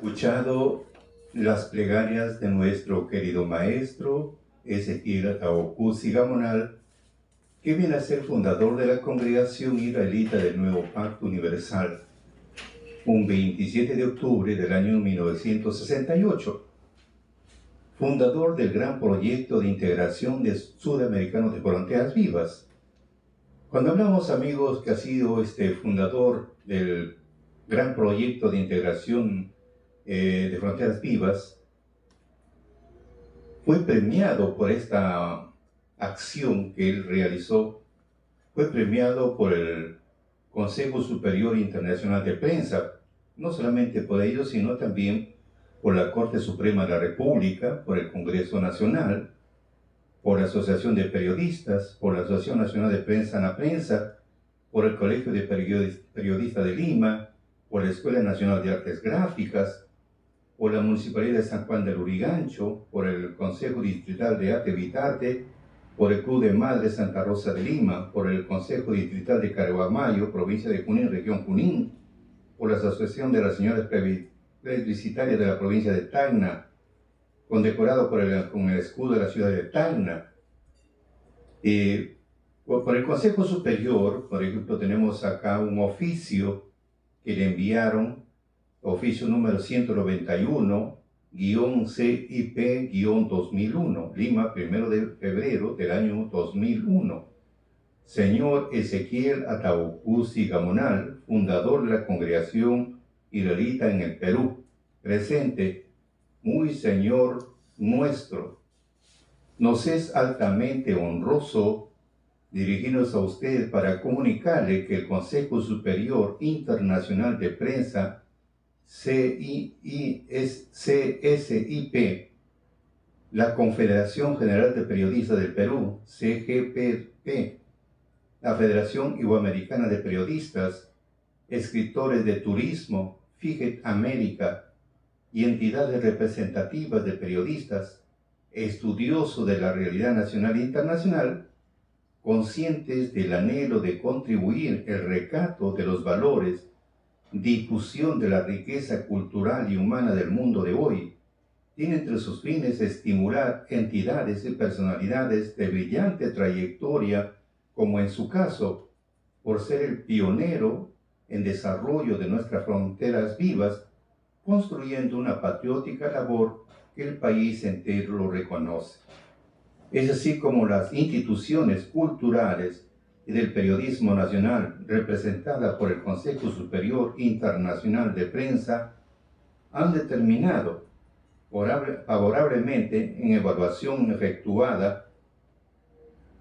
escuchado las plegarias de nuestro querido maestro Ezequiel Ataocusi Gamonal, que viene a ser fundador de la Congregación Israelita del Nuevo Pacto Universal, un 27 de octubre del año 1968, fundador del gran proyecto de integración de sudamericanos de fronteras vivas. Cuando hablamos, amigos, que ha sido fundador del gran proyecto de integración de fronteras vivas, fue premiado por esta acción que él realizó, fue premiado por el Consejo Superior Internacional de Prensa, no solamente por ellos, sino también por la Corte Suprema de la República, por el Congreso Nacional, por la Asociación de Periodistas, por la Asociación Nacional de Prensa en la Prensa, por el Colegio de Periodistas de Lima, por la Escuela Nacional de Artes Gráficas, por la Municipalidad de San Juan del Lurigancho, por el Consejo Distrital de Arte Vitarte, por el Club de Madres Santa Rosa de Lima, por el Consejo Distrital de Caruamayo, provincia de Junín, región Junín, por la Asociación de las Señoras Plebiscitarias de la provincia de Tacna, condecorado con el escudo de la ciudad de Tacna. Por el Consejo Superior, por ejemplo, tenemos acá un oficio que le enviaron, oficio número 191-CIP-2001, Lima, 1 de febrero del año 2001. Señor Ezequiel Ataocusi Gamonal, fundador de la Congregación Israelita en el Perú, presente, muy Señor nuestro, nos es altamente honroso dirigirnos a usted para comunicarle que el Consejo Superior Internacional de Prensa, CSIP, la Confederación General de Periodistas del Perú, CGPP, la Federación Iberoamericana de Periodistas, Escritores de Turismo, FIGET América, y entidades representativas de periodistas, estudiosos de la realidad nacional e internacional, conscientes del anhelo de contribuir el recato de los valores, difusión de la riqueza cultural y humana del mundo de hoy, tiene entre sus fines estimular entidades y personalidades de brillante trayectoria, como en su caso, por ser el pionero en desarrollo de nuestras fronteras vivas, construyendo una patriótica labor que el país entero lo reconoce. Es así como las instituciones culturales y del periodismo nacional, representadas por el Consejo Superior Internacional de Prensa, han determinado favorablemente en evaluación efectuada,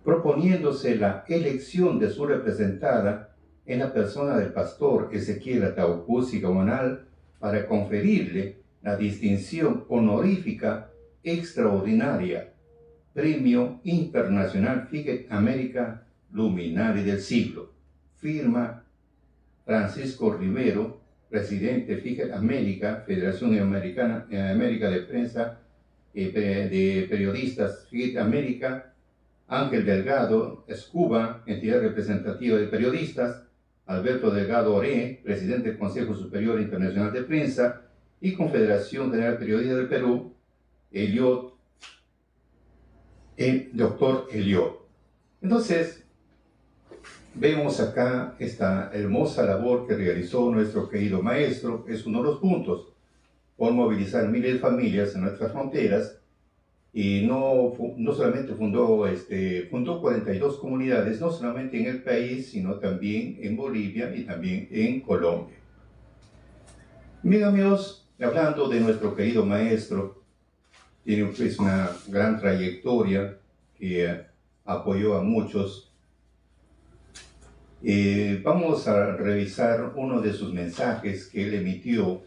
proponiéndose la elección de su representada en la persona del pastor Ezequiel Ataocusi Gamonal para conferirle la distinción honorífica extraordinaria, Premio Internacional FIGET América Luminaria del Siglo. Firma Francisco Rivero, presidente FIGET América, Federación Americana de Prensa de Periodistas FIGET América, Ángel Delgado Escuba, entidad representativa de periodistas, Alberto Delgado Oré, presidente del Consejo Superior Internacional de Prensa, y Confederación General de Periodistas del Perú, el doctor Eliot. Entonces, vemos acá esta hermosa labor que realizó nuestro querido maestro. Es uno de los puntos, por movilizar miles de familias en nuestras fronteras, y no solamente fundó 42 comunidades, no solamente en el país, sino también en Bolivia y también en Colombia. Bien, amigos, hablando de nuestro querido maestro, tiene pues una gran trayectoria que apoyó a muchos. Vamos a revisar uno de sus mensajes que él emitió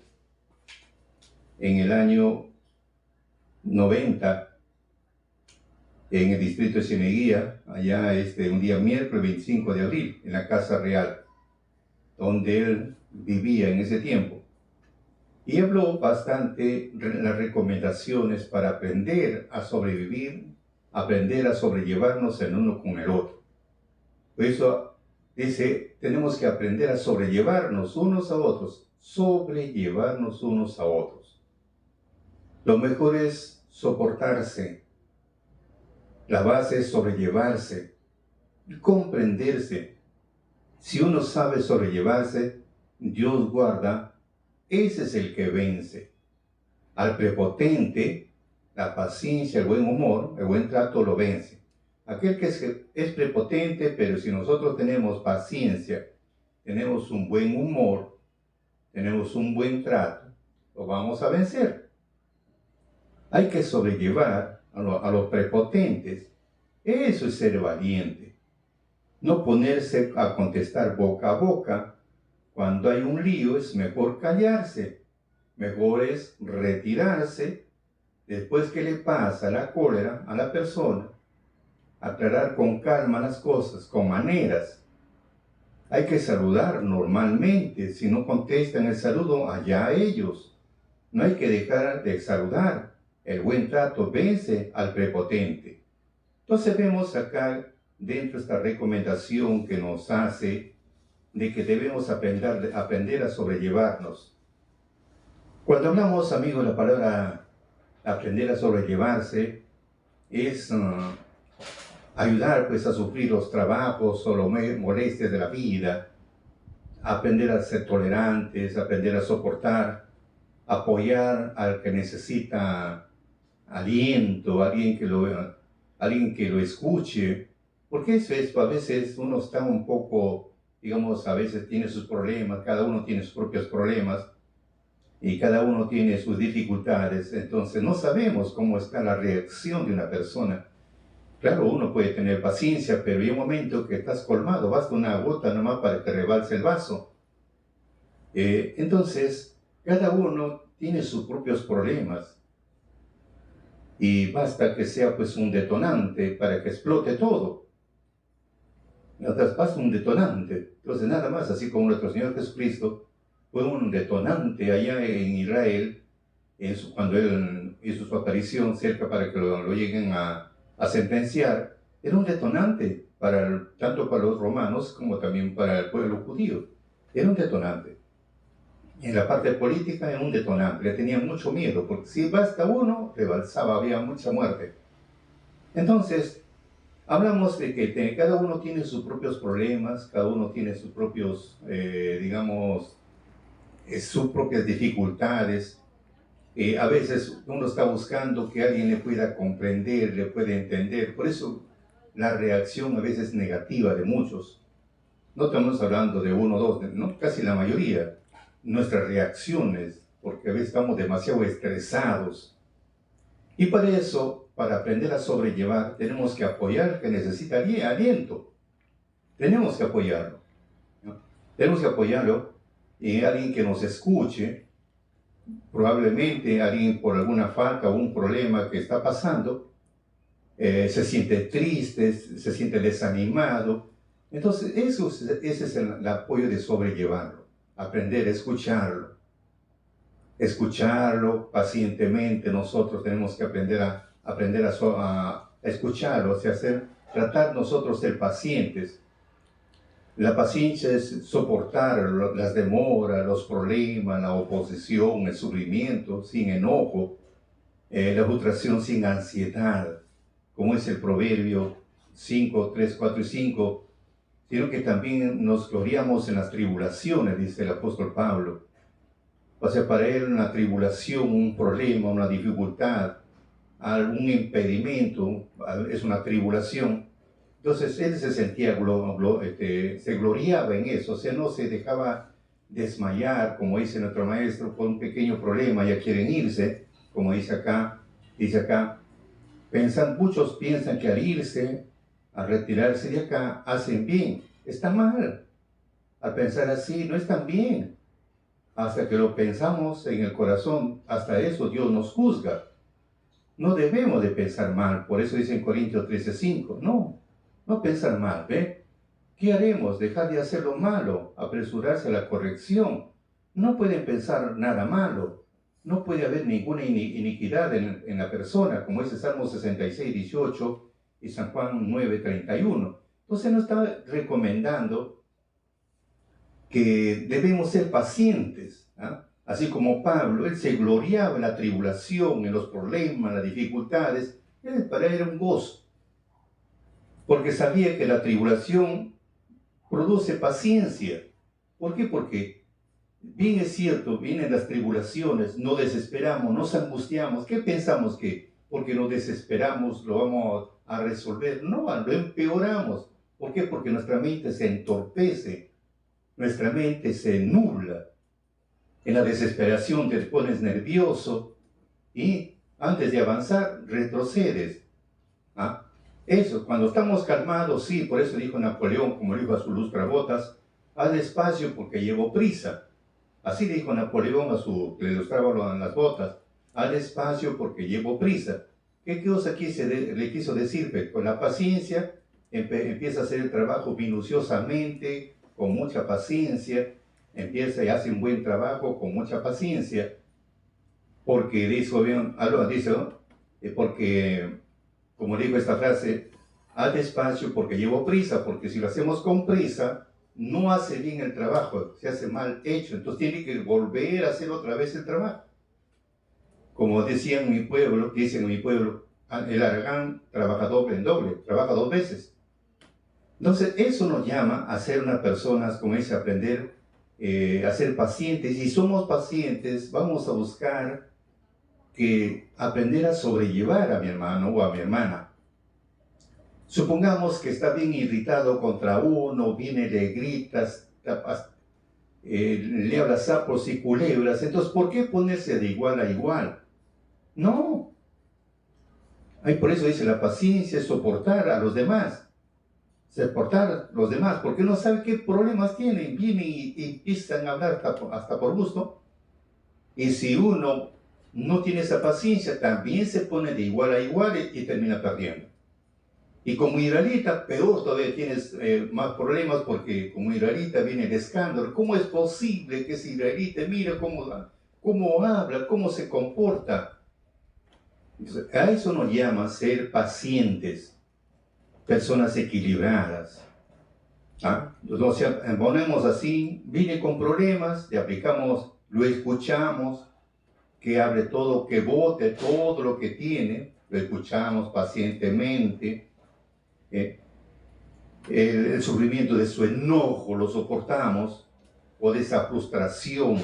en el año 90 en el distrito de Cieneguía, allá un día miércoles 25 de abril, en la Casa Real, donde él vivía en ese tiempo. Y habló bastante de las recomendaciones para aprender a sobrevivir, aprender a sobrellevarnos el uno con el otro. Por eso dice, tenemos que aprender a sobrellevarnos unos a otros, sobrellevarnos unos a otros. Lo mejor es soportarse. La base es sobrellevarse y comprenderse. Si uno sabe sobrellevarse, Dios guarda, ese es el que vence. Al prepotente, la paciencia, el buen humor, el buen trato lo vence. Aquel que es prepotente, pero si nosotros tenemos paciencia, tenemos un buen humor, tenemos un buen trato, lo vamos a vencer. Hay que sobrellevar a los prepotentes. Eso es ser valiente. No ponerse a contestar boca a boca. Cuando hay un lío es mejor callarse. Mejor es retirarse. Después que le pasa la cólera a la persona, aclarar con calma las cosas, con maneras. Hay que saludar normalmente. Si no contestan el saludo, allá ellos. No hay que dejar de saludar. El buen trato vence al prepotente. Entonces vemos acá dentro esta recomendación que nos hace de que debemos aprender a sobrellevarnos. Cuando hablamos, amigos, la palabra aprender a sobrellevarse es ayudar pues a sufrir los trabajos o las molestias de la vida, aprender a ser tolerantes, aprender a soportar, apoyar al que necesita aliento, alguien que lo escuche, porque eso es, a veces uno está un poco, digamos, a veces tiene sus problemas, cada uno tiene sus propios problemas y cada uno tiene sus dificultades, entonces no sabemos cómo está la reacción de una persona. Claro, uno puede tener paciencia, pero hay un momento que estás colmado, basta una gota nomás para que rebalse el vaso. Entonces, cada uno tiene sus propios problemas. Y basta que sea pues un detonante para que explote todo. Basta un detonante. Entonces nada más, así como nuestro Señor Jesucristo fue un detonante allá en Israel, cuando Él hizo su aparición cerca para que lo lleguen a sentenciar, era un detonante tanto para los romanos como también para el pueblo judío. Era un detonante. En la parte política era un detonante, le tenían mucho miedo, porque si basta uno, rebalsaba, había mucha muerte. Entonces, hablamos de que cada uno tiene sus propios problemas, cada uno tiene sus propios, sus propias dificultades. A veces uno está buscando que alguien le pueda comprender, le pueda entender. Por eso la reacción a veces es negativa de muchos. No estamos hablando de uno o dos, ¿no? Casi la mayoría. Nuestras reacciones, porque a veces estamos demasiado estresados. Y para eso, para aprender a sobrellevar, tenemos que apoyar al que necesita aliento. Tenemos que apoyarlo, ¿no? Tenemos que apoyarlo y alguien que nos escuche, probablemente alguien por alguna falta o un problema que está pasando, se siente triste, se siente desanimado. Entonces, ese es el apoyo de sobrellevarlo. Aprender a escucharlo pacientemente. Nosotros tenemos que aprender a escucharlo, o sea, tratar nosotros de ser pacientes. La paciencia es soportar las demoras, los problemas, la oposición, el sufrimiento sin enojo, la frustración sin ansiedad, como es el Proverbio 5, 3, 4 y 5, sino que también nos gloriamos en las tribulaciones, dice el apóstol Pablo. O sea, para él una tribulación, un problema, una dificultad, algún impedimento, es una tribulación. Entonces él se sentía, se gloriaba en eso, o sea, no se dejaba desmayar, como dice nuestro maestro, por un pequeño problema, ya quieren irse, como dice acá, muchos piensan que al irse, al retirarse de acá, hacen bien. Está mal. Al pensar así, no están bien. Hasta que lo pensamos en el corazón, hasta eso Dios nos juzga. No debemos de pensar mal, por eso dice en Corintios 13:5, no pensar mal, ¿ve? ¿Qué haremos? Dejar de hacer lo malo, apresurarse a la corrección. No pueden pensar nada malo, no puede haber ninguna iniquidad en la persona, como dice Salmo 66:18 y San Juan 9:31. Entonces nos está recomendando que debemos ser pacientes, ¿ah? Así como Pablo, él se gloriaba en la tribulación, en los problemas, en las dificultades. Para él era un gozo, porque sabía que la tribulación produce paciencia. ¿Por qué? Porque bien es cierto, vienen las tribulaciones, no desesperamos, nos angustiamos. ¿Qué pensamos que porque nos desesperamos lo vamos a resolver? No, lo empeoramos. ¿Por qué? Porque nuestra mente se entorpece, nuestra mente se nubla. En la desesperación te pones nervioso y antes de avanzar retrocedes. ¿Ah? Eso, cuando estamos calmados, sí, por eso dijo Napoleón, como dijo a su lustrabotas, haz despacio porque llevo prisa. Así dijo Napoleón a su que le lustraba las botas, haz despacio porque llevo prisa. ¿Qué cosa le quiso decir? Pues, con la paciencia empieza a hacer el trabajo minuciosamente, con mucha paciencia, empieza y hace un buen trabajo con mucha paciencia, porque dice, ¿no? Porque, como digo esta frase, haz despacio porque llevo prisa, porque si lo hacemos con prisa, no hace bien el trabajo, se hace mal hecho, entonces tiene que volver a hacer otra vez el trabajo. Como dicen en mi pueblo, el aragán trabaja doble en doble, trabaja 2 veces. Entonces, eso nos llama a ser unas personas, como dice, aprender a ser pacientes. Y si somos pacientes, vamos a buscar aprender a sobrellevar a mi hermano o a mi hermana. Supongamos que está bien irritado contra uno, viene, le gritas, le habla sapos y culebras. Entonces, ¿por qué ponerse de igual a igual? No. Ay, por eso dice la paciencia es soportar a los demás. Soportar a los demás, porque no sabe qué problemas tienen. Vienen y empiezan a hablar hasta por gusto. Y si uno no tiene esa paciencia, también se pone de igual a igual y termina perdiendo. Y como israelita, peor todavía tienes más problemas, porque como israelita viene el escándalo. ¿Cómo es posible que ese israelita, mira cómo habla, cómo se comporta? Entonces, a eso nos llama ser pacientes, personas equilibradas. ¿Ah? Nos ponemos así, viene con problemas, le aplicamos, lo escuchamos, que hable todo, que vote todo lo que tiene, lo escuchamos pacientemente. El sufrimiento de su enojo lo soportamos, o de esa frustración,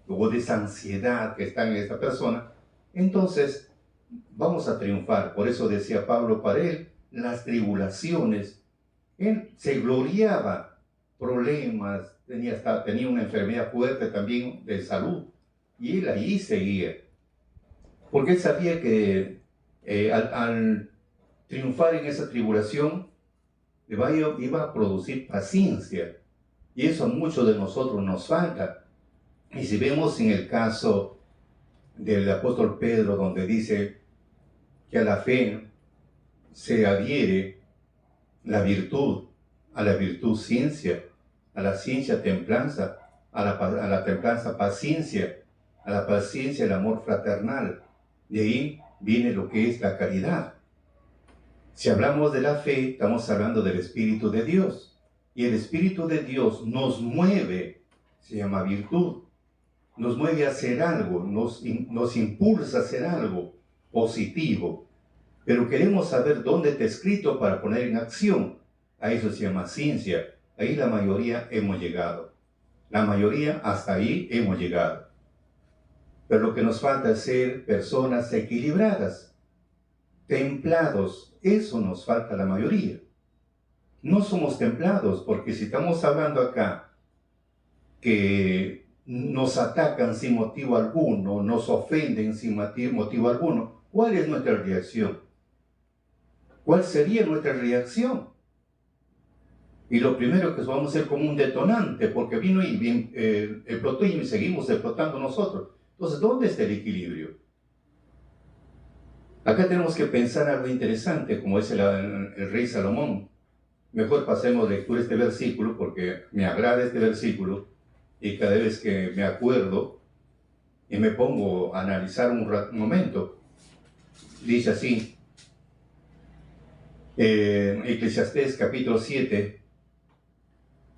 o de esa ansiedad que está en esta persona. Entonces, vamos a triunfar. Por eso decía Pablo, para él, las tribulaciones, él se gloriaba, problemas, tenía una enfermedad fuerte también de salud, y él ahí seguía. Porque él sabía que al triunfar en esa tribulación, iba a producir paciencia. Y eso a muchos de nosotros nos falta. Y si vemos en el caso del apóstol Pedro, donde dice que a la fe se adhiere la virtud, a la virtud ciencia, a la ciencia templanza, a la templanza paciencia, a la paciencia el amor fraternal. De ahí viene lo que es la caridad. Si hablamos de la fe, estamos hablando del Espíritu de Dios. Y el Espíritu de Dios nos mueve, se llama virtud. Nos mueve a hacer algo, nos impulsa a hacer algo positivo. Pero queremos saber dónde está escrito para poner en acción. A eso se llama ciencia. Ahí la mayoría hemos llegado. La mayoría hasta ahí hemos llegado. Pero lo que nos falta es ser personas equilibradas, templados. Eso nos falta a la mayoría. No somos templados, porque si estamos hablando acá que nos atacan sin motivo alguno, nos ofenden sin motivo alguno, ¿cuál es nuestra reacción? ¿Cuál sería nuestra reacción? Y lo primero que vamos a hacer como un detonante, porque vino y explotó y seguimos explotando nosotros. Entonces, ¿dónde está el equilibrio? Acá tenemos que pensar algo interesante, como dice el rey Salomón. Mejor pasemos lectura este versículo, porque me agrada este versículo, y cada vez que me acuerdo y me pongo a analizar un momento, dice así, Eclesiastés capítulo 7,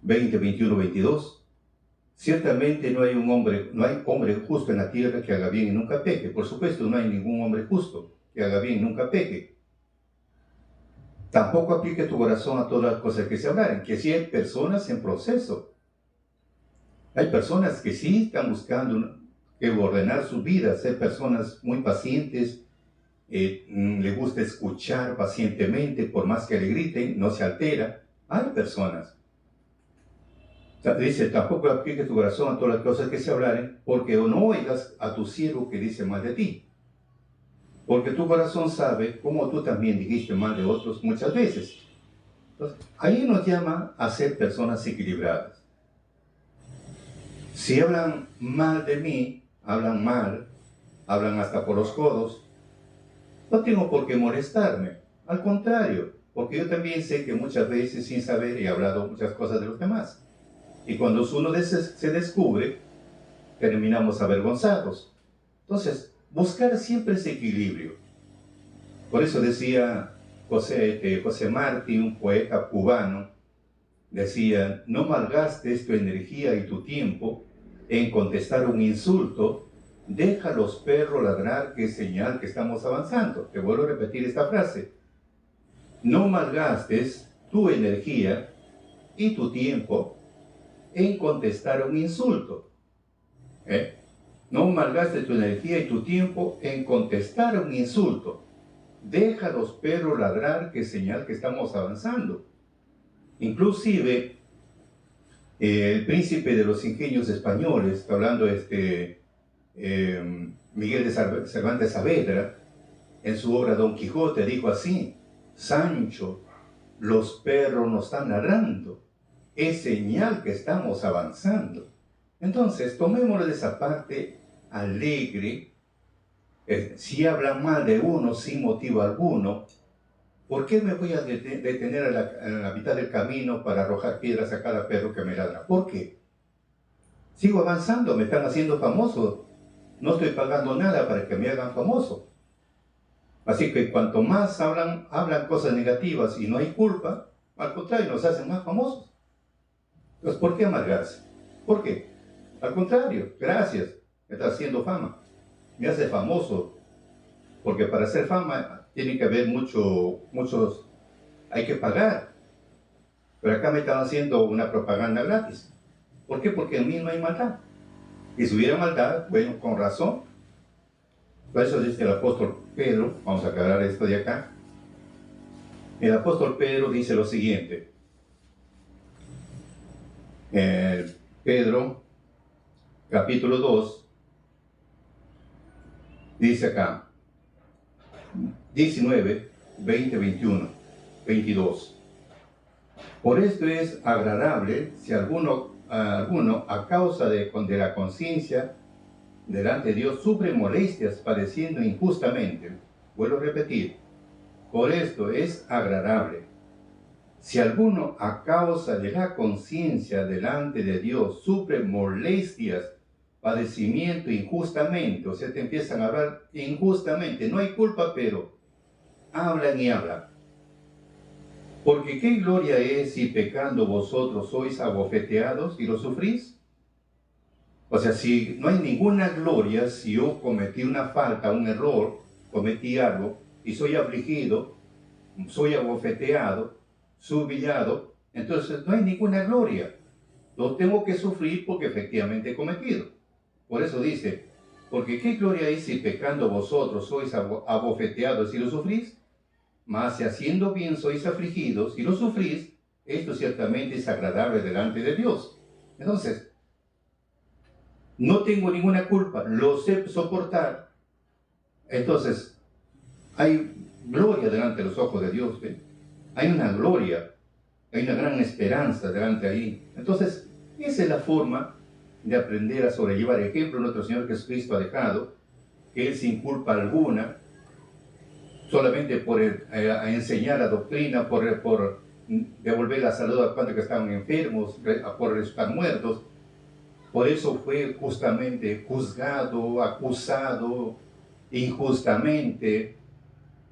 20, 21, 22, Ciertamente no hay hombre justo en la tierra que haga bien y nunca peque. Por supuesto, no hay ningún hombre justo que haga bien y nunca peque. Tampoco aplique tu corazón a todas las cosas que se hablaran, que sí hay personas en proceso. Hay personas que sí están buscando ordenar su vida, ser personas muy pacientes, le gusta escuchar pacientemente, por más que le griten, no se altera. Hay personas. Dice, tampoco aplique tu corazón a todas las cosas que se hablaren, porque no oigas a tu siervo que dice mal de ti. Porque tu corazón sabe cómo tú también dijiste mal de otros muchas veces. Entonces, ahí nos llama a ser personas equilibradas. Si hablan mal de mí, hablan mal, hablan hasta por los codos, no tengo por qué molestarme. Al contrario, porque yo también sé que muchas veces sin saber he hablado muchas cosas de los demás. Y cuando uno se descubre, terminamos avergonzados. Entonces, buscar siempre ese equilibrio. Por eso decía José Martí, un poeta cubano, decía, no malgastes tu energía y tu tiempo en contestar un insulto, deja a los perros ladrar, que es señal que estamos avanzando. Te vuelvo a repetir esta frase. No malgastes tu energía y tu tiempo en contestar un insulto. No malgastes tu energía y tu tiempo en contestar un insulto. Deja a los perros ladrar, que es señal que estamos avanzando. Inclusive, el príncipe de los ingenios españoles, está hablando Miguel de Cervantes Saavedra, en su obra Don Quijote, dijo así: Sancho, los perros nos están ladrando, es señal que estamos avanzando. Entonces, tomémoslo de esa parte alegre. Si hablan mal de uno sin motivo alguno, ¿por qué me voy a detener en la mitad del camino para arrojar piedras a cada perro que me ladra? ¿Por qué? Sigo avanzando, me están haciendo famoso. No estoy pagando nada para que me hagan famoso. Así que cuanto más hablan cosas negativas y no hay culpa, al contrario, nos hacen más famosos. Entonces, ¿por qué amargarse? ¿Por qué? Al contrario, gracias, me está haciendo fama. Me hace famoso, porque para hacer fama tiene que haber hay que pagar. Pero acá me están haciendo una propaganda gratis. ¿Por qué? Porque en mí no hay maldad. Y si hubiera maldad, bueno, con razón. Por eso dice el apóstol Pedro, vamos a aclarar esto de acá. El apóstol Pedro dice lo siguiente. Pedro, capítulo 2, dice acá, 19, 20, 21, 22. Por esto es agradable si alguno a causa de la conciencia delante de Dios sufre molestias padeciendo injustamente. Vuelvo a repetir, por esto es agradable si alguno a causa de la conciencia delante de Dios sufre molestias, padecimiento injustamente. O sea, te empiezan a hablar injustamente, no hay culpa, pero hablan y hablan. Porque qué gloria es si pecando vosotros sois abofeteados y lo sufrís. O sea, si no hay ninguna gloria si yo cometí una falta, un error, cometí algo y soy afligido, soy abofeteado, soy humillado, entonces no hay ninguna gloria. Lo tengo que sufrir porque efectivamente he cometido. Por eso dice, porque qué gloria es si pecando vosotros sois abofeteados y lo sufrís. Mas si haciendo bien sois afligidos y lo sufrís, esto ciertamente es agradable delante de Dios. Entonces, no tengo ninguna culpa, lo sé soportar. Entonces, hay gloria delante de los ojos de Dios. Hay una gloria, hay una gran esperanza delante de ahí. Entonces, esa es la forma de aprender a sobrellevar. Ejemplo, nuestro Señor Jesucristo ha dejado que Él sin culpa alguna, solamente por enseñar la doctrina, por devolver la salud a cuantos que estaban enfermos, por resucitar muertos. Por eso fue justamente juzgado, acusado injustamente.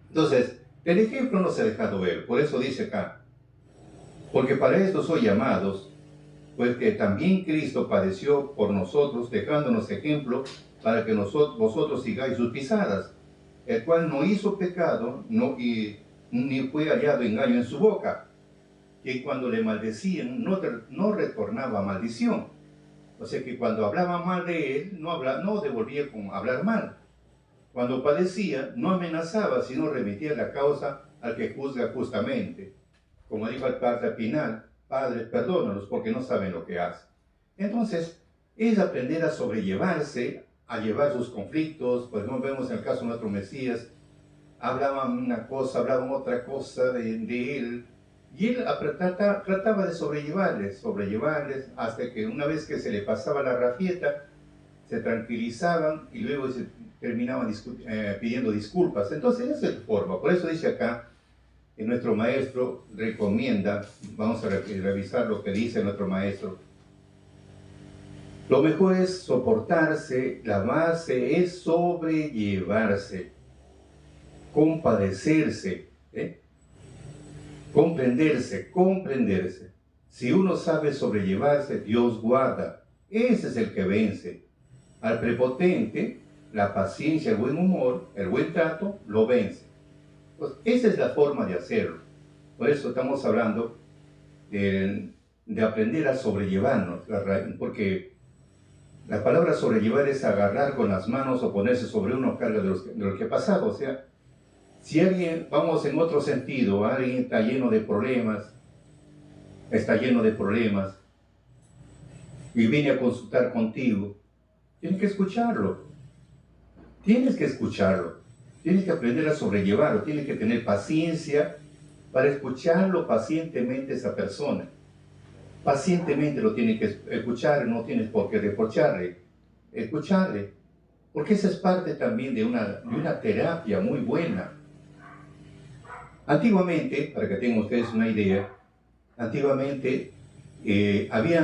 Entonces, el ejemplo no se ha dejado ver. Por eso dice acá, porque para esto sois llamados, pues que también Cristo padeció por nosotros, dejándonos ejemplo para que vosotros sigáis sus pisadas, el cual no hizo pecado, ni fue hallado engaño en su boca, que cuando le maldecían no retornaba maldición. O sea que cuando hablaba mal de él, no devolvía con hablar mal. Cuando padecía, no amenazaba, sino remitía la causa al que juzga justamente. Como dijo el padre Pinal, Padre, perdónalos porque no saben lo que hacen. Entonces, es aprender a sobrellevarse, a llevar sus conflictos. Pues no vemos en el caso de nuestro Mesías, hablaban una cosa, hablaban otra cosa de él, y él trataba de sobrellevarles, hasta que una vez que se le pasaba la rafieta, se tranquilizaban y luego terminaban pidiendo disculpas. Entonces, esa es la forma. Por eso dice acá, nuestro maestro recomienda, vamos a revisar lo que dice nuestro maestro. Lo mejor es soportarse, la base es sobrellevarse, compadecerse, comprenderse. Si uno sabe sobrellevarse, Dios guarda. Ese es el que vence. Al prepotente, la paciencia, el buen humor, el buen trato, lo vence. Pues esa es la forma de hacerlo. Por eso estamos hablando de aprender a sobrellevarnos, porque la palabra sobrellevar es agarrar con las manos o ponerse sobre uno carga de lo que ha pasado. O sea, si alguien, vamos en otro sentido, alguien está lleno de problemas y viene a consultar contigo, tienes que escucharlo. Tienes que aprender a sobrellevarlo, tienes que tener paciencia para escucharlo pacientemente a esa persona. Pacientemente lo tienes que escuchar, no tienes por qué reprocharle. Escucharle, porque esa es parte también de una terapia muy buena. Antiguamente, para que tengan ustedes una idea, habían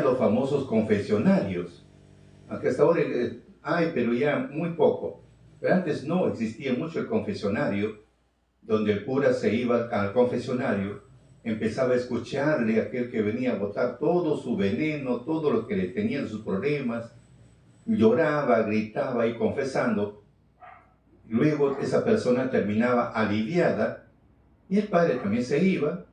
los famosos confesionarios. Aunque hasta ahora hay, pero ya muy poco. Pero antes no existía mucho el confesionario, donde el cura se iba al confesionario, empezaba a escucharle a aquel que venía a botar todo su veneno, todo lo que le tenían sus problemas, lloraba, gritaba y confesando. Luego esa persona terminaba aliviada y el padre también se iba,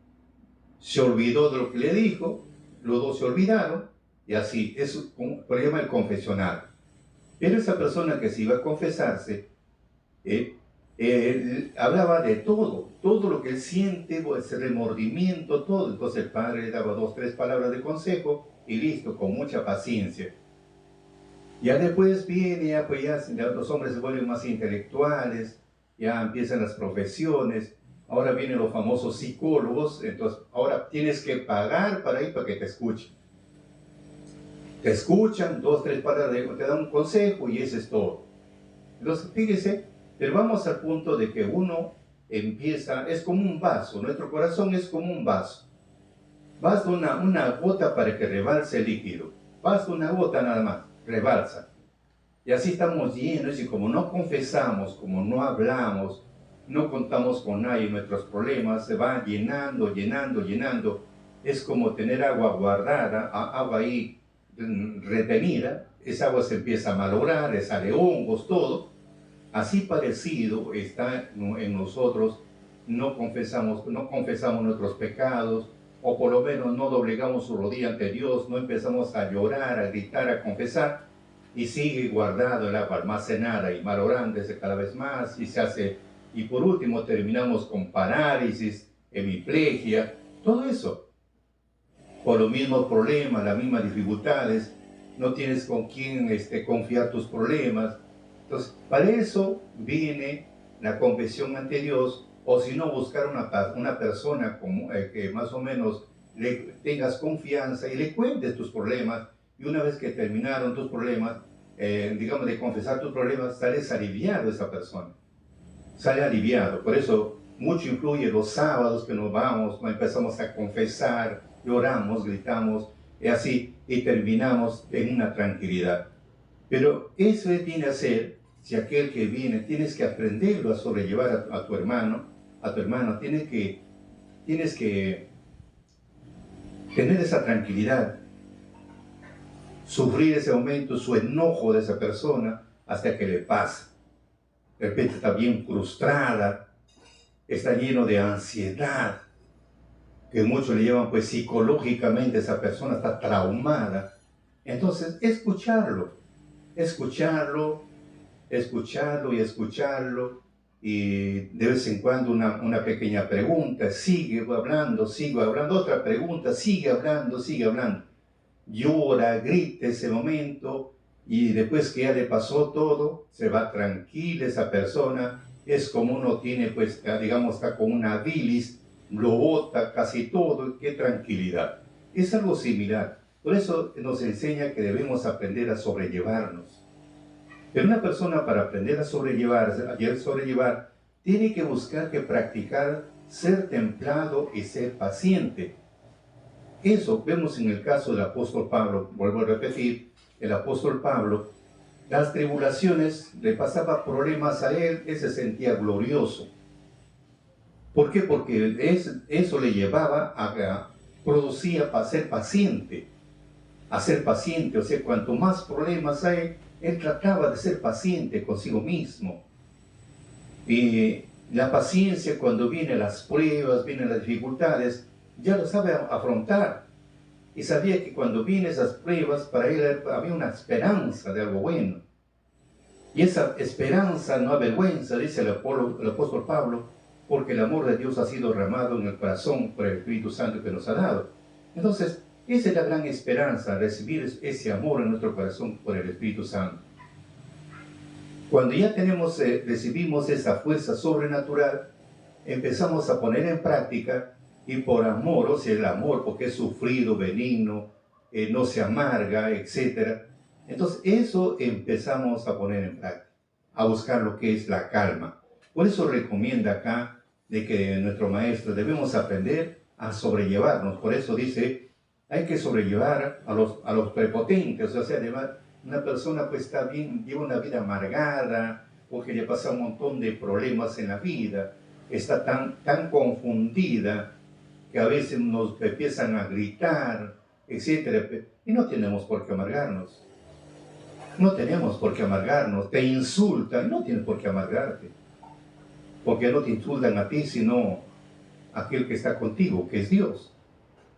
se olvidó de lo que le dijo, los dos se olvidaron y así, es un problema del confesionario. Pero esa persona que se iba a confesarse, hablaba de todo lo que él siente, ese remordimiento, todo. Entonces el padre le daba 2 o 3 palabras de consejo y listo, con mucha paciencia. Ya después viene, pues ya los hombres se vuelven más intelectuales, ya empiezan las profesiones, ahora vienen los famosos psicólogos, entonces ahora tienes que pagar para ir para que te escuchen. Te escuchan, 2 o 3 palabras, te dan un consejo y eso es todo. Entonces, fíjese, pero vamos al punto de que uno empieza, es como un vaso, nuestro corazón es como un vaso. Basta una gota para que rebalse el líquido. Basta una gota nada más, rebalsa. Y así estamos llenos y como no confesamos, como no hablamos, no contamos con nadie nuestros problemas, se van llenando. Es como tener agua guardada, agua ahí retenida, esa agua se empieza a malograr, le sale hongos, todo. Así parecido está en nosotros, no confesamos nuestros pecados, o por lo menos no doblegamos su rodilla ante Dios, no empezamos a llorar, a gritar, a confesar, y sigue guardado el agua almacenada y malográndose cada vez más, y por último terminamos con parálisis, hemiplegia, todo eso. Por los mismos problemas, las mismas dificultades, no tienes con quién confiar tus problemas. Entonces, para eso viene la confesión ante Dios, o si no, buscar una persona que más o menos le tengas confianza y le cuentes tus problemas, y una vez que terminaron tus problemas, digamos, de confesar tus problemas, sales aliviado esa persona. Sale aliviado. Por eso, mucho influye los sábados que nos vamos, empezamos a confesar, lloramos, gritamos, y así, y terminamos en una tranquilidad. Pero eso viene a ser, si aquel que viene, tienes que aprenderlo a sobrellevar a tu hermano, tienes que tener esa tranquilidad. sufrir ese momento, su enojo de esa persona, hasta que le pasa. De repente está bien frustrada, está lleno de ansiedad, que muchos le llaman, pues psicológicamente esa persona está traumada. Entonces, escucharlo, y escucharlo, y de vez en cuando una pequeña pregunta, sigue hablando, otra pregunta, sigue hablando. Llora, grita ese momento, y después que ya le pasó todo, se va tranquila esa persona. Es como uno tiene, pues, digamos, está con una bilis, lo bota casi todo, qué tranquilidad. Es algo similar. Por eso nos enseña que debemos aprender a sobrellevarnos. Pero una persona, para aprender a sobrellevar, tiene que buscar que practicar ser templado y ser paciente. Eso vemos en el caso del apóstol Pablo. Vuelvo a repetir, el apóstol Pablo, las tribulaciones le pasaba problemas a él se sentía glorioso. ¿Por qué? Porque eso le llevaba producía para ser paciente. O sea, cuanto más problemas hay, él trataba de ser paciente consigo mismo. Y la paciencia, cuando vienen las pruebas, vienen las dificultades, ya lo sabe afrontar. Y sabía que cuando vienen esas pruebas, para él había una esperanza de algo bueno. Y esa esperanza no avergüenza, dice el apóstol Pablo, porque el amor de Dios ha sido derramado en el corazón por el Espíritu Santo que nos ha dado. Entonces, esa es la gran esperanza, recibir ese amor en nuestro corazón por el Espíritu Santo. Cuando ya recibimos esa fuerza sobrenatural, empezamos a poner en práctica, y por amor, o sea, el amor porque es sufrido, benigno, no se amarga, etc. Entonces, eso empezamos a poner en práctica, a buscar lo que es la calma. Por eso recomienda acá de que nuestro maestro debemos aprender a sobrellevarnos. Por eso dice, hay que sobrellevar a los prepotentes. O sea, además, una persona pues está bien, lleva una vida amargada, porque le pasa un montón de problemas en la vida, está tan confundida, que a veces nos empiezan a gritar, etc. Y no tenemos por qué amargarnos. No tenemos por qué amargarnos. Te insultan, no tienes por qué amargarte. Porque no te insultan a ti, sino a aquel que está contigo, que es Dios.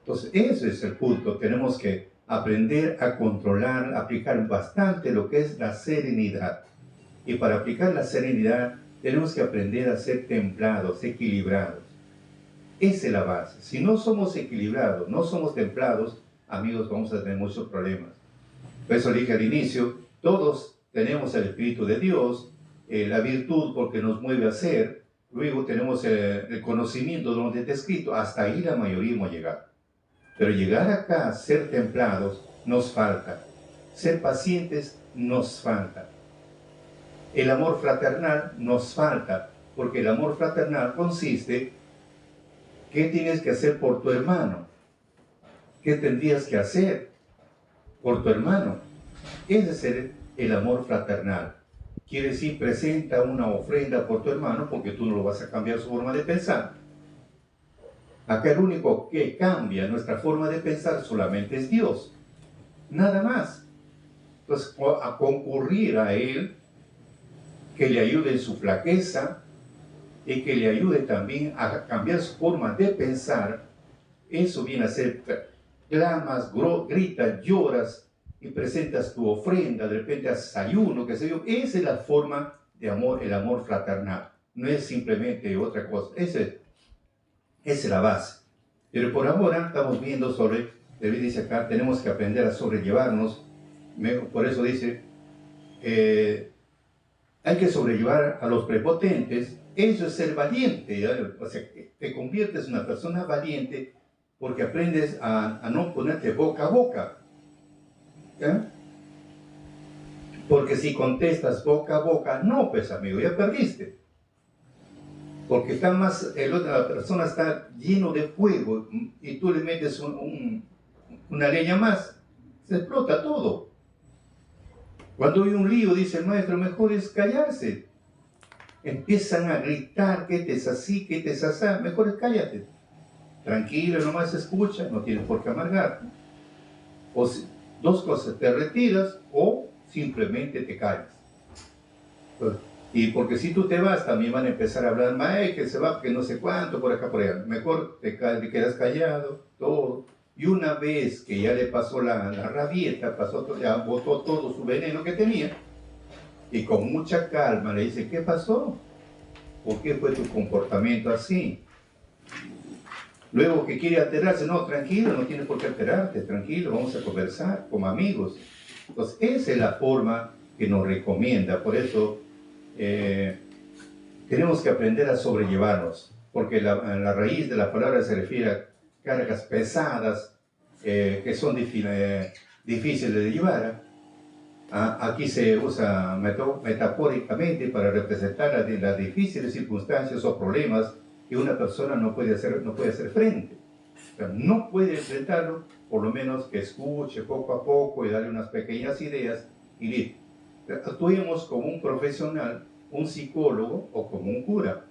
Entonces, ese es el punto. Tenemos que aprender a controlar, aplicar bastante lo que es la serenidad. Y para aplicar la serenidad, tenemos que aprender a ser templados, equilibrados. Esa es la base. Si no somos equilibrados, no somos templados, amigos, vamos a tener muchos problemas. Por eso dije al inicio, todos tenemos el Espíritu de Dios, la virtud porque nos mueve a hacer, luego tenemos el conocimiento donde está escrito, hasta ahí la mayoría hemos llegado. Pero llegar acá, ser templados, nos falta. Ser pacientes, nos falta. El amor fraternal nos falta, porque el amor fraternal consiste, ¿qué tienes que hacer por tu hermano? ¿Qué tendrías que hacer por tu hermano? Ese es el amor fraternal. Quiere decir, presenta una ofrenda por tu hermano, porque tú no lo vas a cambiar su forma de pensar. Acá el único que cambia nuestra forma de pensar solamente es Dios. Nada más. Entonces, a concurrir a Él, que le ayude en su flaqueza, y que le ayude también a cambiar su forma de pensar. Eso viene a ser, clamas, gritas, lloras y presentas tu ofrenda, de repente haces ayuno, qué sé yo. Esa es la forma de amor, el amor fraternal. No es simplemente otra cosa. Esa es la base. Pero por ahora estamos viendo David dice acá, tenemos que aprender a sobrellevarnos. Por eso dice, hay que sobrellevar a los prepotentes. Eso es ser valiente, ¿ya? O sea, te conviertes en una persona valiente porque aprendes a no ponerte boca a boca, ¿ya? Porque si contestas boca a boca, no, pues amigo, ya perdiste. Porque la persona está lleno de fuego y tú le metes una leña más, se explota todo. Cuando hay un lío, dice el maestro, mejor es callarse. Empiezan a gritar, que te es así, que te es así, mejor es cállate. Tranquilo, nomás escucha, no tienes por qué amargar. Dos cosas, te retiras o simplemente te callas. Y porque si tú te vas, también van a empezar a hablar, mae, que se va, que no sé cuánto, por acá, por allá. Mejor te quedas callado, todo. Y una vez que ya le pasó la rabieta, ya botó todo su veneno que tenía, y con mucha calma le dice, ¿qué pasó? ¿Por qué fue tu comportamiento así? Luego que quiere alterarse, no, tranquilo, no tienes por qué alterarte, tranquilo, vamos a conversar como amigos. Entonces, esa es la forma que nos recomienda. Por eso tenemos que aprender a sobrellevarnos, porque la raíz de la palabra se refiere a cargas pesadas que son difíciles de llevar. Aquí se usa metafóricamente para representar las difíciles circunstancias o problemas que una persona no puede hacer frente. O sea, no puede enfrentarlo, por lo menos que escuche poco a poco y darle unas pequeñas ideas y listo. Actuemos como un profesional, un psicólogo o como un cura.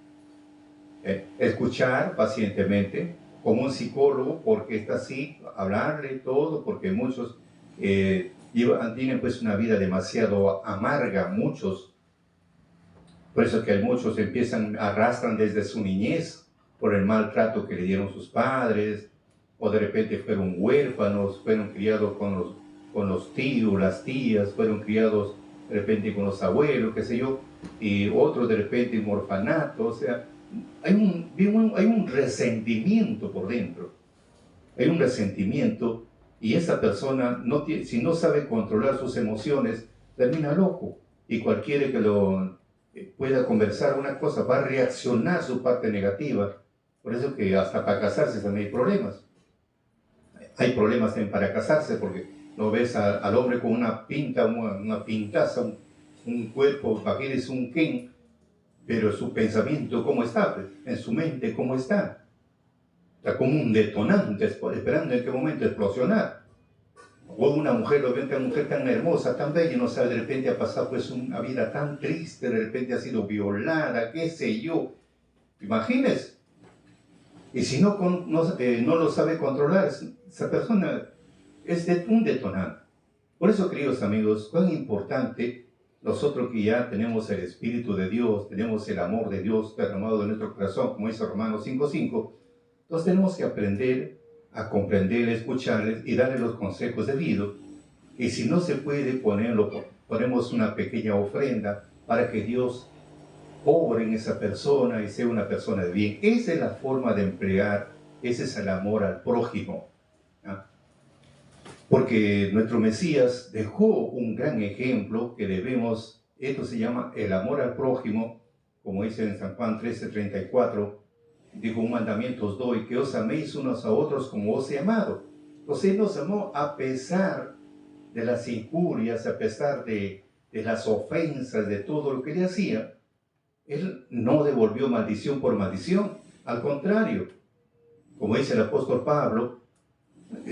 Escuchar pacientemente como un psicólogo, porque está así, hablarle todo, porque muchos tienen pues una vida demasiado amarga, muchos. Por eso que muchos arrastran desde su niñez por el maltrato que le dieron sus padres, o de repente fueron huérfanos, fueron criados con los tíos, las tías, fueron criados de repente con los abuelos, qué sé yo, y otros de repente en orfanato. O sea, hay un resentimiento por dentro, hay un resentimiento, y esa persona, si no sabe controlar sus emociones, termina loco, y cualquiera que lo pueda conversar una cosa va a reaccionar su parte negativa. Por eso que hasta para casarse también hay problemas. Hay problemas también para casarse, porque no ves al hombre con una pintaza, un cuerpo, es un Ken, pero su pensamiento, ¿cómo está? En su mente, ¿cómo está? Está como un detonante, esperando en qué momento explosionar. O una mujer, lo ven, una mujer tan hermosa, tan bella, y no sabe, de repente ha pasado pues una vida tan triste, de repente ha sido violada, qué sé yo. Imagínense. Y si no lo sabe controlar, esa persona es un detonante. Por eso, queridos amigos, cuán importante nosotros que ya tenemos el Espíritu de Dios, tenemos el amor de Dios derramado en nuestro corazón, como dice Romanos 5:5, entonces tenemos que aprender a comprender, escucharles y darles los consejos debidos. Y si no se puede ponemos una pequeña ofrenda para que Dios obre en esa persona y sea una persona de bien. Esa es la forma de emplear, ese es el amor al prójimo. ¿Ah? Porque nuestro Mesías dejó un gran ejemplo que debemos, esto se llama el amor al prójimo, como dice en San Juan 13:34, dijo, un mandamiento os doy, que os améis unos a otros como os he amado. Entonces Él nos amó a pesar de las injurias, a pesar de las ofensas, de todo lo que le hacía. Él no devolvió maldición por maldición, al contrario, como dice el apóstol Pablo,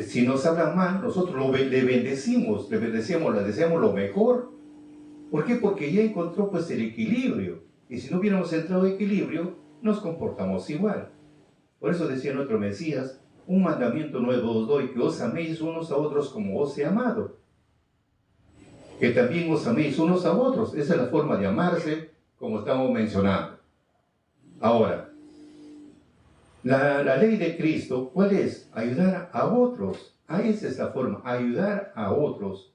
si nos hablan mal, nosotros le bendecimos, le deseamos lo mejor. ¿Por qué? Porque ya encontró pues el equilibrio, y si no hubiéramos entrado en equilibrio, nos comportamos igual. Por eso decía nuestro Mesías, un mandamiento nuevo os doy, que os améis unos a otros como os he amado. Que también os améis unos a otros. Esa es la forma de amarse, como estamos mencionando. Ahora, la ley de Cristo, ¿cuál es? Ayudar a otros. Esa es la forma, ayudar a otros.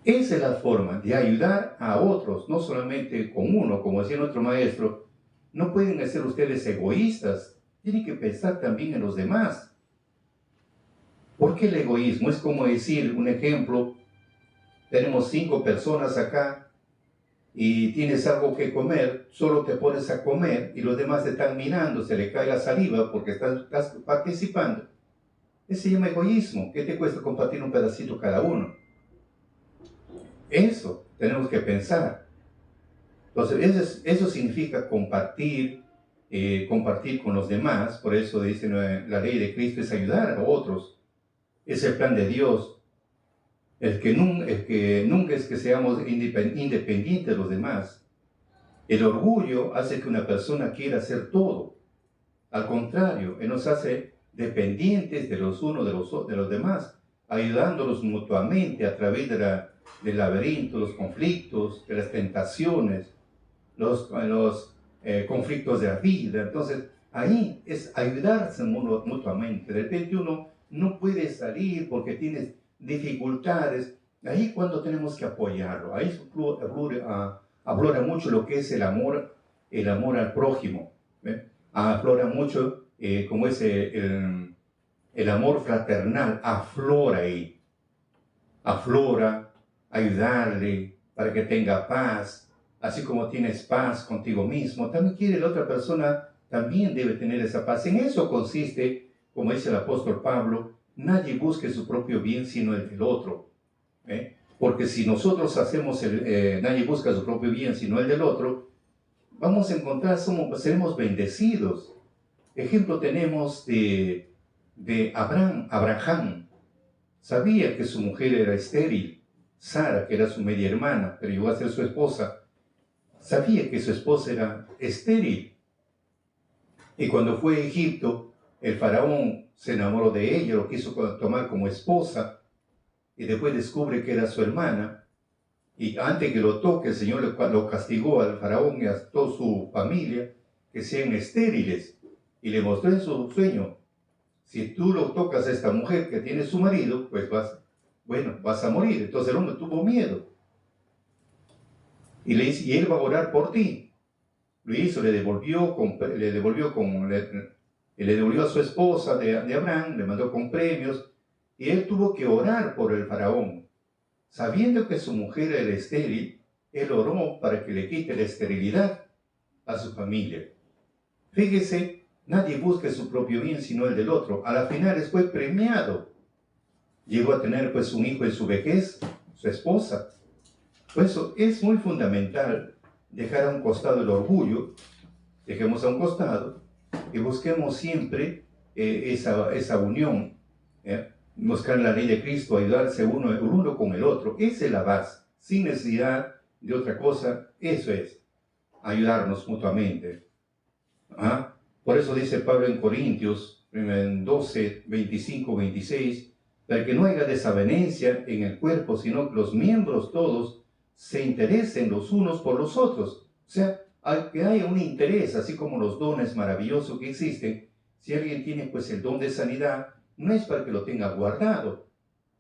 Esa es la forma de ayudar a otros, no solamente con uno, como decía nuestro maestro. No pueden ser ustedes egoístas, tienen que pensar también en los demás. ¿Por qué el egoísmo? Es como decir, un ejemplo, tenemos 5 personas acá y tienes algo que comer, solo te pones a comer y los demás te están mirando, se le cae la saliva porque estás participando. Ese se llama egoísmo. ¿Qué te cuesta compartir un pedacito cada uno? Eso tenemos que pensar. Entonces, eso significa compartir, compartir con los demás. Por eso dice la ley de Cristo es ayudar a otros. Es el plan de Dios. El que nunca es que seamos independientes de los demás. El orgullo hace que una persona quiera hacer todo. Al contrario, Él nos hace dependientes de los unos de los demás. ayudándonos mutuamente a través del laberinto, los conflictos, de las tentaciones, los conflictos de la vida. Entonces, ahí es ayudarse mutuamente. De repente uno no puede salir porque tienes dificultades. Ahí cuando tenemos que apoyarlo. Ahí aflora mucho lo que es el amor al prójimo. ¿Ve? Aflora mucho como es el amor fraternal. Aflora ahí. Aflora, ayudarle para que tenga paz. Así como tienes paz contigo mismo, también quiere la otra persona, también debe tener esa paz. En eso consiste, como dice el apóstol Pablo, nadie busque su propio bien sino el del otro. Porque si nosotros hacemos nadie busca su propio bien sino el del otro, vamos a encontrar, seremos bendecidos. Ejemplo tenemos de Abraham. Sabía que su mujer era estéril, Sara, que era su media hermana, pero llegó a ser su esposa. Sabía que su esposa era estéril. Y cuando fue a Egipto, el faraón se enamoró de ella, lo quiso tomar como esposa, y después descubre que era su hermana. Y antes que lo toque, el Señor lo castigó al faraón y a toda su familia, que sean estériles. Y le mostró en su sueño, si tú lo tocas a esta mujer que tiene su marido, pues vas a morir. Entonces el hombre tuvo miedo. Y le dice, y él va a orar por ti. Lo hizo, le devolvió a su esposa de Abraham, le mandó con premios, y él tuvo que orar por el faraón. Sabiendo que su mujer era estéril, él oró para que le quite la esterilidad a su familia. Fíjese, nadie busca su propio bien sino el del otro. A la final fue premiado. Llegó a tener pues un hijo en su vejez, su esposa. Por eso es muy fundamental dejar a un costado el orgullo, dejemos a un costado y busquemos siempre esa unión, buscar la ley de Cristo, ayudarse uno con el otro. Esa es la base, sin necesidad de otra cosa. Eso es, ayudarnos mutuamente. Por eso dice Pablo en Corintios, en 12, 25, 26, para que no haya desavenencia en el cuerpo, sino que los miembros todos se interesen los unos por los otros. O sea, que haya un interés, así como los dones maravillosos que existen. Si alguien tiene pues el don de sanidad, no es para que lo tenga guardado.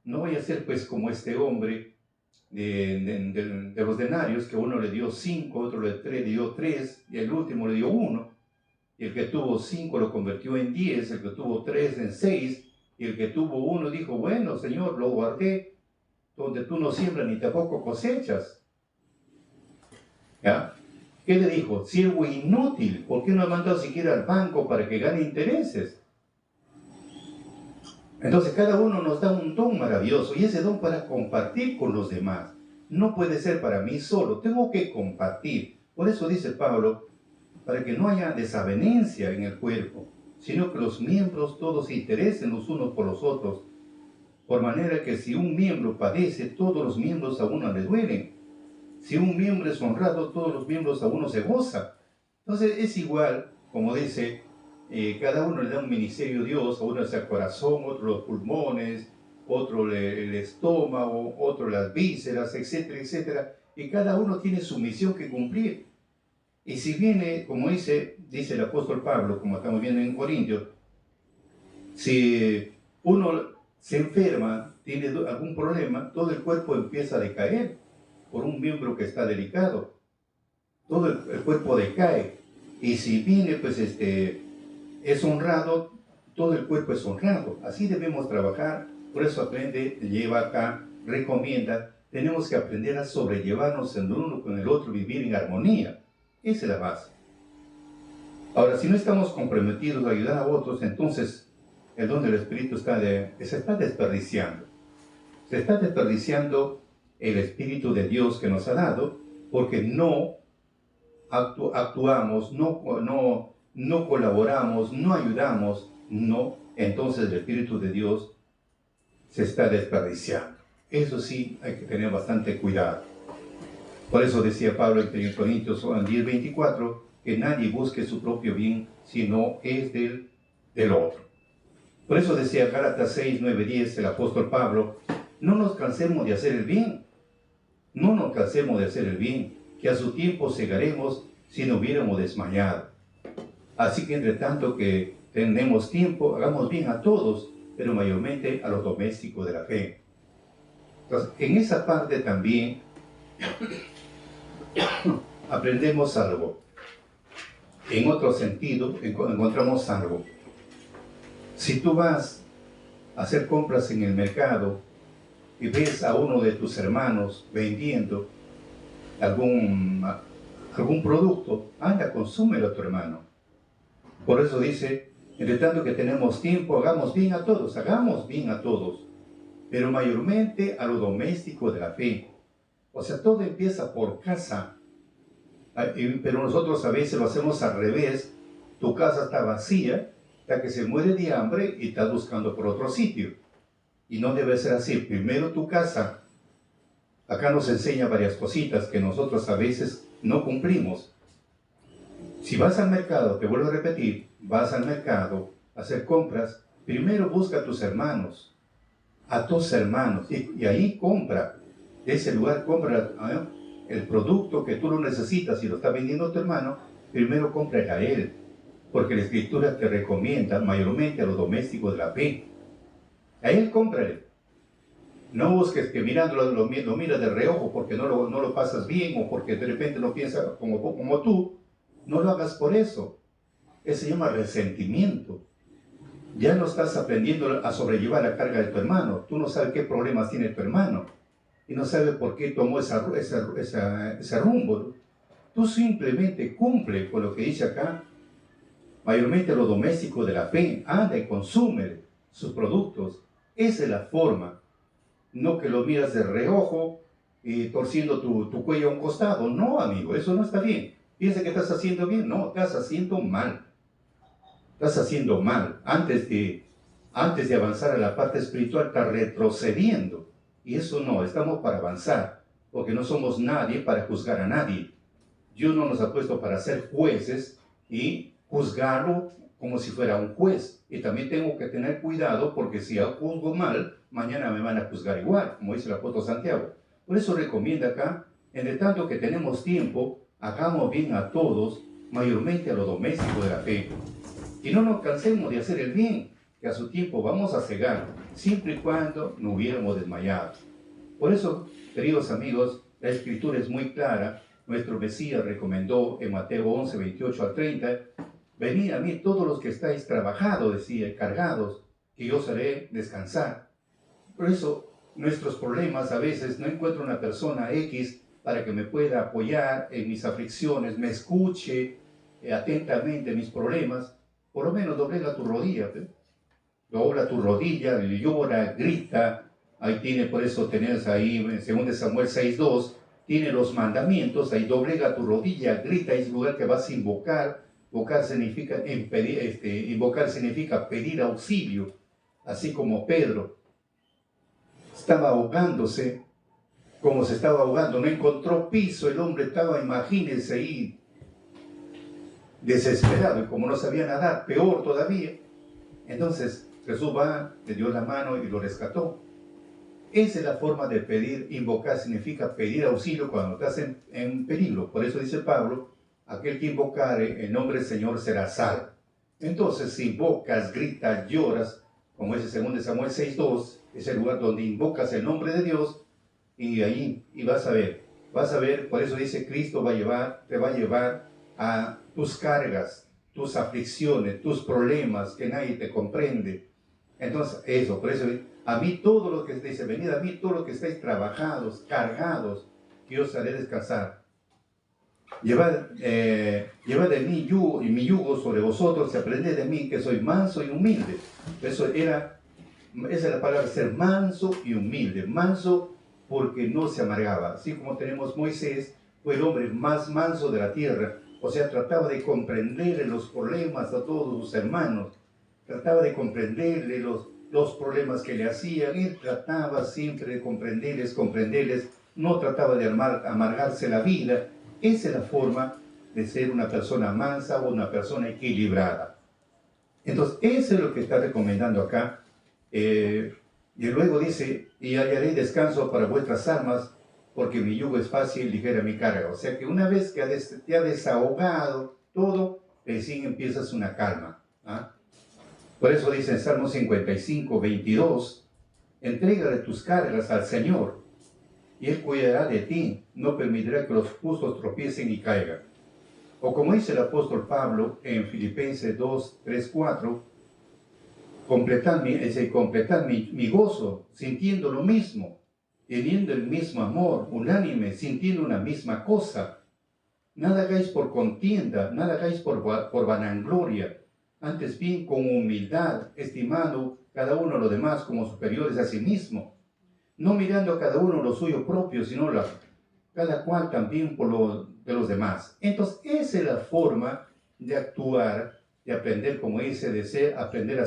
No vaya a ser pues como este hombre de los denarios, que uno le dio 5, otro le dio 3, y el último le dio 1. Y el que tuvo 5 lo convirtió en 10, el que tuvo 3 en 6, y el que tuvo 1 dijo, bueno, Señor, lo guardé, donde tú no siembras ni tampoco cosechas. ¿Ya? ¿Qué le dijo? Siervo inútil, ¿por qué no ha mandado siquiera al banco para que gane intereses? Entonces cada uno nos da un don maravilloso, y ese don para compartir con los demás. No puede ser para mí solo, tengo que compartir. Por eso dice Pablo, para que no haya desavenencia en el cuerpo, sino que los miembros todos se interesen los unos por los otros, por manera que si un miembro padece, todos los miembros a uno le duelen. Si un miembro es honrado, todos los miembros a uno se gozan. Entonces es igual, como dice, cada uno le da un ministerio a Dios, a uno es el corazón, otro los pulmones, otro el estómago, otro las vísceras, etcétera, etcétera. Y cada uno tiene su misión que cumplir. Y si viene, como dice el apóstol Pablo, como estamos viendo en Corintios, si uno se enferma, tiene algún problema, todo el cuerpo empieza a decaer por un miembro que está delicado. Todo el cuerpo decae. Y si viene, pues es honrado, todo el cuerpo es honrado. Así debemos trabajar. Por eso aprende, lleva acá, recomienda. Tenemos que aprender a sobrellevarnos el uno con el otro, vivir en armonía. Esa es la base. Ahora, si no estamos comprometidos a ayudar a otros, entonces el don del Espíritu se está desperdiciando. Se está desperdiciando el Espíritu de Dios que nos ha dado, porque no actuamos, no colaboramos, no ayudamos, entonces el Espíritu de Dios se está desperdiciando. Eso sí, hay que tener bastante cuidado. Por eso decía Pablo en Corintios 10:24, que nadie busque su propio bien, sino es del otro. Por eso decía Gálatas 6, 9, 10, el apóstol Pablo, no nos cansemos de hacer el bien, no nos cansemos de hacer el bien, que a su tiempo segaremos si no hubiéramos desmayado. Así que entre tanto que tenemos tiempo, hagamos bien a todos, pero mayormente a los domésticos de la fe. Entonces, en esa parte también aprendemos algo. En otro sentido, encontramos algo. Si tú vas a hacer compras en el mercado y ves a uno de tus hermanos vendiendo algún producto, anda, consúmelo a tu hermano. Por eso dice, entre tanto que tenemos tiempo, hagamos bien a todos, pero mayormente a lo doméstico de la fe. O sea, todo empieza por casa, pero nosotros a veces lo hacemos al revés. Tu casa está vacía, hasta que se muere de hambre y estás buscando por otro sitio. Y no debe ser así. Primero tu casa. Acá nos enseña varias cositas que nosotros a veces no cumplimos. Si vas al mercado, te vuelvo a repetir, vas al mercado a hacer compras, primero busca a tus hermanos, y ahí compra. De ese lugar compra el producto que tú lo necesitas. Si lo está vendiendo tu hermano, primero compra a él, porque la Escritura te recomienda mayormente a los domésticos de la fe. A él cómprale. No busques que mirándolo lo miras de reojo porque no lo pasas bien o porque de repente no piensa como tú. No lo hagas por eso. Eso se llama resentimiento. Ya no estás aprendiendo a sobrellevar la carga de tu hermano. Tú no sabes qué problemas tiene tu hermano y no sabes por qué tomó ese rumbo. Tú simplemente cumple con lo que dice acá. Mayormente lo doméstico de la fe, anda y consume sus productos. Esa es la forma. No que lo miras de reojo y torciendo tu cuello a un costado. No, amigo, eso no está bien. Piensa que estás haciendo bien. No, estás haciendo mal. Estás haciendo mal. Antes de avanzar a la parte espiritual, estás retrocediendo. Y eso no, estamos para avanzar. Porque no somos nadie para juzgar a nadie. Dios no nos ha puesto para ser jueces y juzgarlo como si fuera un juez. Y también tengo que tener cuidado porque si yo juzgo mal, mañana me van a juzgar igual, como dice el apóstol Santiago. Por eso recomienda acá, entre tanto que tenemos tiempo, hagamos bien a todos, mayormente a lo doméstico de la fe. Y no nos cansemos de hacer el bien, que a su tiempo vamos a cegar, siempre y cuando no hubiéramos desmayado. Por eso, queridos amigos, la Escritura es muy clara. Nuestro Mesías recomendó en Mateo 11, 28 al 30, venid a mí todos los que estáis trabajados, decía, y cargados, que yo os haré descansar. Por eso, nuestros problemas a veces no encuentro una persona X para que me pueda apoyar en mis aflicciones, me escuche atentamente mis problemas. Por lo menos doblega tu rodilla, dobla tu rodilla, llora, grita. Ahí tiene, por eso tenés ahí, en 2 Samuel 6:2, tiene los mandamientos, ahí doblega tu rodilla, grita, es el lugar que vas a invocar. Invocar significa pedir auxilio, así como Pedro estaba ahogándose, como se estaba ahogando, no encontró piso, el hombre estaba, imagínense ahí, desesperado, y como no sabía nadar, peor todavía. Entonces Jesús le dio la mano y lo rescató. Esa es la forma de pedir. Invocar significa pedir auxilio cuando estás en peligro. Por eso dice Pablo, aquel que invocare el nombre del Señor será salvo. Entonces, si invocas, gritas, lloras, como dice 2 Samuel 6:2, es el lugar donde invocas el nombre de Dios, y ahí vas a ver, por eso dice Cristo te va a llevar a tus cargas, tus aflicciones, tus problemas que nadie te comprende. Entonces, por eso, a mí todo lo que dice, venid a mí todos los que estáis trabajados, cargados, que yo os haré descansar. Llevad de mí mi yugo sobre vosotros y aprended de mí que soy manso y humilde. Esa es la palabra, ser manso y humilde. Manso porque no se amargaba. Así como tenemos Moisés, fue el hombre más manso de la tierra. O sea, trataba de comprenderle los problemas a todos sus hermanos. Trataba de comprenderle los problemas que le hacían. Él trataba siempre de comprenderles. No trataba de amargarse la vida. Esa es la forma de ser una persona mansa o una persona equilibrada. Entonces, eso es lo que está recomendando acá. Y luego dice, y hallaré descanso para vuestras almas, porque mi yugo es fácil y ligera mi carga. O sea que una vez que te ha desahogado todo, recién empiezas una calma. ¿Ah? Por eso dice en Salmo 55, 22, entrégale tus cargas al Señor, y Él cuidará de ti, no permitirá que los justos tropiecen y caigan. O como dice el apóstol Pablo en Filipenses 2, 3, 4, completad mi gozo, sintiendo lo mismo, teniendo el mismo amor, unánime, sintiendo una misma cosa. Nada hagáis por contienda, nada hagáis por vanagloria, antes bien con humildad, estimando cada uno a los demás como superiores a sí mismo, no mirando a cada uno lo suyo propio, sino cada cual también por lo de los demás. Entonces, esa es la forma de actuar, de aprender, como dice, aprender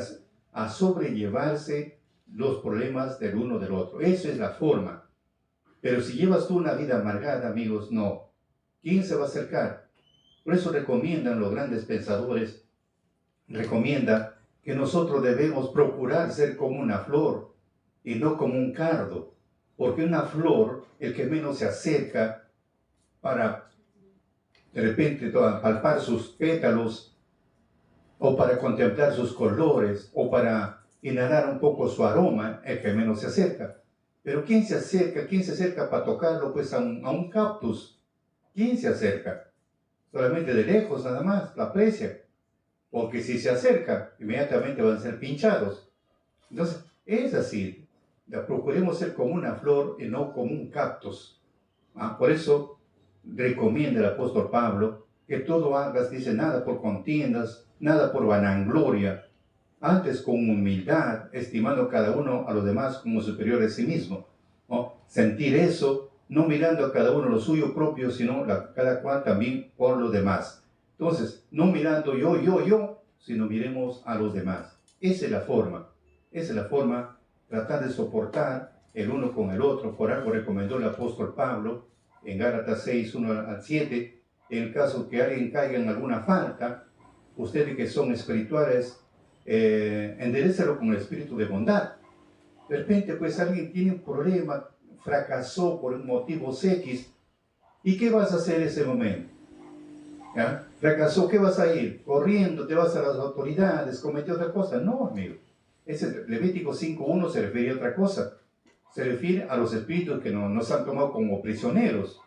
a sobrellevarse los problemas del uno del otro. Esa es la forma. Pero si llevas tú una vida amargada, amigos, no. ¿Quién se va a acercar? Por eso recomiendan los grandes pensadores, recomienda que nosotros debemos procurar ser como una flor y no como un cardo. Porque una flor, el que menos se acerca para de repente palpar sus pétalos, o para contemplar sus colores, o para inhalar un poco su aroma, el que menos se acerca. Pero ¿quién se acerca? ¿Quién se acerca para tocarlo? Pues a un cactus. ¿Quién se acerca? Solamente de lejos nada más, lo aprecia. Porque si se acerca, inmediatamente van a ser pinchados. Entonces, es así. Procuremos ser como una flor y no como un cactus. Por eso recomienda el apóstol Pablo que todo hagas, dice, nada por contiendas, nada por vanagloria, antes con humildad, estimando cada uno a los demás como superiores a sí mismo. ¿No? Sentir eso, no mirando a cada uno lo suyo propio, sino cada cual también por los demás. Entonces, no mirando yo, sino miremos a los demás. Esa es la forma, tratar de soportar el uno con el otro. Por algo recomendó el apóstol Pablo en Gálatas 6, 1 al 7, en el caso que alguien caiga en alguna falta, ustedes que son espirituales, enderécelo con el espíritu de bondad. De repente, pues alguien tiene un problema, fracasó por motivos X, ¿y qué vas a hacer en ese momento? ¿Ya? Fracasó, ¿qué vas a ir? Corriendo, te vas a las autoridades, cometió otra cosa. No, amigo. Ese Levítico 5.1 se refiere a otra cosa. Se refiere a los espíritus que nos han tomado como prisioneros.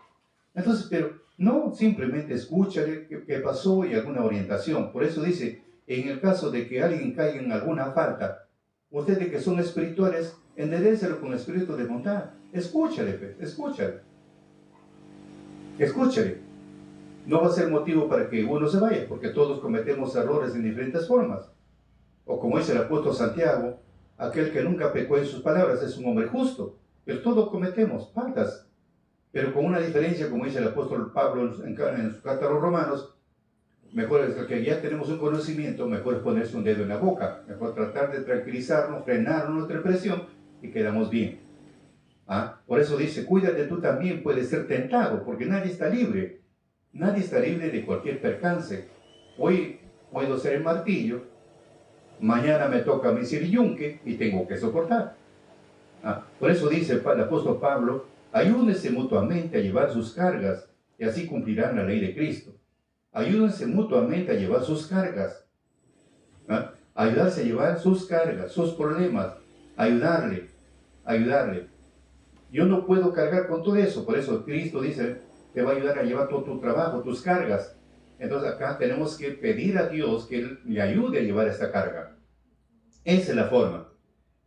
Entonces, pero no, simplemente escúchale qué pasó y alguna orientación. Por eso dice, en el caso de que alguien caiga en alguna falta, ustedes que son espirituales, enderécelo con espíritu de bondad. Escúchale. No va a ser motivo para que uno se vaya, porque todos cometemos errores en diferentes formas. O como dice el apóstol Santiago, aquel que nunca pecó en sus palabras es un hombre justo. Pero todos cometemos faltas. Pero con una diferencia, como dice el apóstol Pablo en su carta a los Romanos, mejor es que ya tenemos un conocimiento, mejor es ponerse un dedo en la boca. Mejor tratar de tranquilizarnos, frenar nuestra presión y quedamos bien. Por eso dice, cuídate tú también, puedes ser tentado, porque nadie está libre. Nadie está libre de cualquier percance. Hoy puedo ser el martillo, mañana me toca mi ser yunque y tengo que soportar. Por eso dice el apóstol Pablo, ayúdense mutuamente a llevar sus cargas y así cumplirán la ley de Cristo. Ayúdense mutuamente a llevar sus cargas. Ayudarse a llevar sus cargas, sus problemas. Ayudarle. Yo no puedo cargar con todo eso. Por eso Cristo dice, te va a ayudar a llevar todo tu trabajo, tus cargas. Entonces acá tenemos que pedir a Dios que Él le ayude a llevar esta carga. Esa es la forma.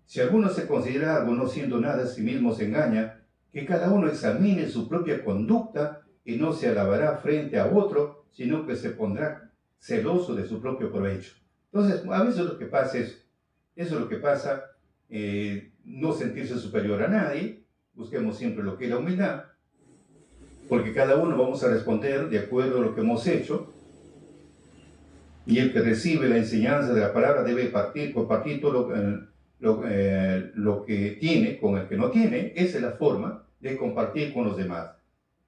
Si alguno se considera algo no siendo nada a sí mismo se engaña, que cada uno examine su propia conducta y no se alabará frente a otro, sino que se pondrá celoso de su propio provecho. Entonces, a veces lo que pasa es, eso es lo que pasa, no sentirse superior a nadie, busquemos siempre lo que es la humildad, porque cada uno vamos a responder de acuerdo a lo que hemos hecho, y el que recibe la enseñanza de la palabra debe compartir todo lo que tiene con el que no tiene. Esa es la forma de compartir con los demás.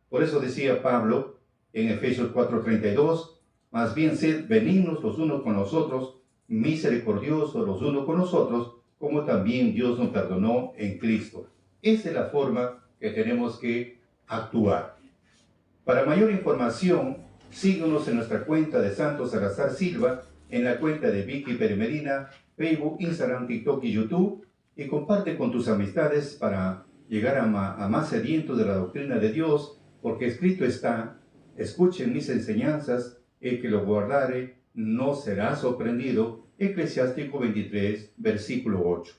Por eso decía Pablo en Efesios 4:32, más bien sed benignos los unos con los otros, misericordiosos los unos con los otros, como también Dios nos perdonó en Cristo. Esa es la forma que tenemos que actuar. Para mayor información, síguenos en nuestra cuenta de Santos Salazar Silva, en la cuenta de Vicky Pérez Medina, Facebook, Instagram, TikTok y YouTube, y comparte con tus amistades para llegar a más sedientos de la doctrina de Dios, porque escrito está: escuchen mis enseñanzas, el que lo guardare no será sorprendido. Eclesiástico 23, versículo 8.